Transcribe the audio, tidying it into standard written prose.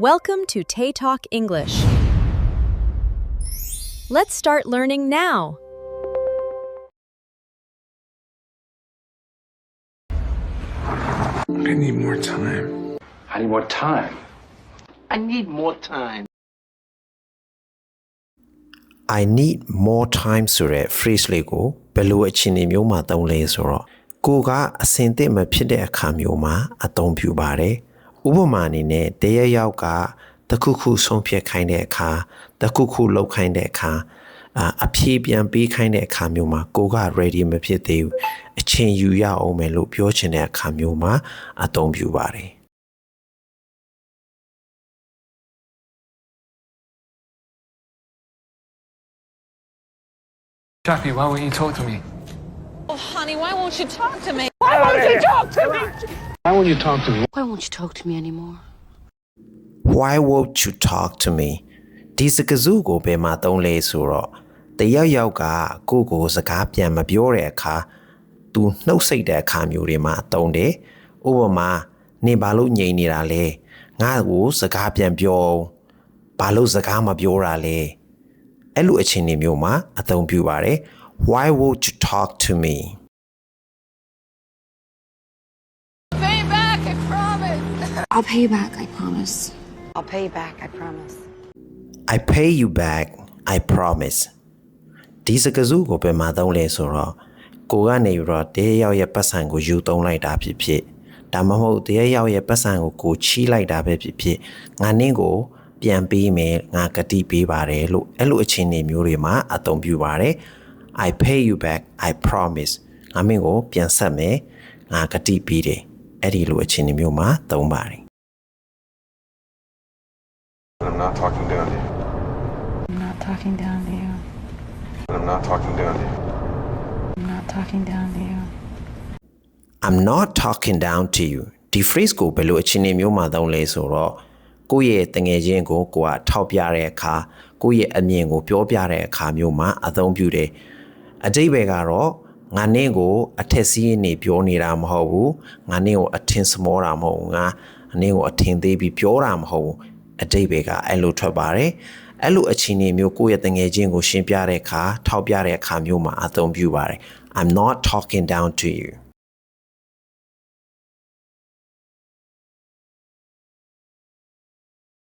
Welcome to Tay Talk English. Let's start learning now. I need more time. I need more time. I need more time. I need more time ဆိုတဲ့ phrase လေးကိုဘယ်လိုအခြေအနေမျိုးမှာသုံးလဲဆိုတော့ကိုကအစင်သင့်မဖြစ်တဲ့အခါမျိုးမှာအသုံးပြုပါတယ်။ဥပမာအနေနဲ့တရယောက်ကတခုခုဆုံးဖြတ်ခိုင်းတဲ့အခါတခုခုလုပ်ခိုင်းတဲ့အခါအဖြေပြန်ပေးခိုင်းတဲ့အခါမျိုးမှာကိုက ready မဖြစ်သေးဘူးအချိန်ယူရအောင်မယ်လို့ပြောချင်တဲ့အခါမျိုးမှာအသုံးပြုပါတယ်။ Daphne, why won't you talk to me? Oh, honey, why won't you talk to me? Why won't you talk to me? Why won't you talk to me? Why won't you talk to me anymore? Why won't you talk to me ဒီစကားစုကိုဘယ်မှာသုံးလဲဆိုတော့တယောက်ယောက်ကကိုကိုစကားပြန်မပြောတဲ့အခါသူနှုတ်ဆက်တဲ့အခါမျိုးတွေမှာသုံးတယ်ဥပမာနေဘာလို့ငြိမ်နေတာလဲငါ့ကိုစကားပြန်ပြောဘာလို့စကားမပြောတာလဲအဲ့လိုအခြေအနေမျိုးမှာအသုံးပြုပါတယ် Why won't you talk to me Pay back, I promise. I'll pay you back, I promise. I'll pay you back, I promise. I pay you back I promise ဒီစကားစုကိုဘယ်မှာသုံးလဲဆိုတော့ကိုကနေပြီးတော့တရယောက်ရဲ့ပတ်စံကိုယူသုံးလိုက်တာဖြစ်ဖြစ်ဒါမှမဟုတ်တရယောက်ရဲ့ပတ်စံကိုချီးလိုက်တာပဲဖြစ်ဖြစ်ငါနင်းကိုပြန်ပေးမယ်ငါကတိပေးပါတယ်လို့အဲ့လိုအခြေအနေမျိုးတွေမှာအသုံးပြုပါတယ် I pay you back I promise ငါမင်းကိုပြန်ဆက်မယ်ငါကတိပေးတယ်အဲ့ဒီလိုအခြေအနေမျိုးမှာသုံးပါတယ် I'm not talking down to you. I'm not talking down to you. I'm not talking down to you. I'm not talking down to you. I'm not talking down to you ဒီ phrase ကိုဘယ်လိုအခြေအနေမျိုးမှာသုံးလဲဆိုတော့ကိုယ့်ရဲ့တငယ်ချင်းကိုကိုကထောက်ပြတဲ့အခါကိုယ့်ရဲ့အမြင်ကိုပြောပြတဲ့အခါမျိုးမှာအသုံးပြုတယ်အတိတ်ဘယ်ကတော့ငါနင်းကိုအထက်စီးနေပြောနေတာမဟုတ်ဘူးငါနင်းကိုအထင်စမောတာမဟုတ်ဘူးငါနင်းကိုအထင်သေးပြီးပြောတာမဟုတ်ဘူးအတိတ်ဘယ်ကအဲ့လိုထွက်ပါတယ်အဲ့လိုအခြေအနေမျိုးကိုယ့်ရဲ့တငယ်ချင်းကိုရှင်းပြတဲ့အခါထောက်ပြတဲ့အခါမျိုးမှာအသုံးပြုပါတယ် I'm not talking down to you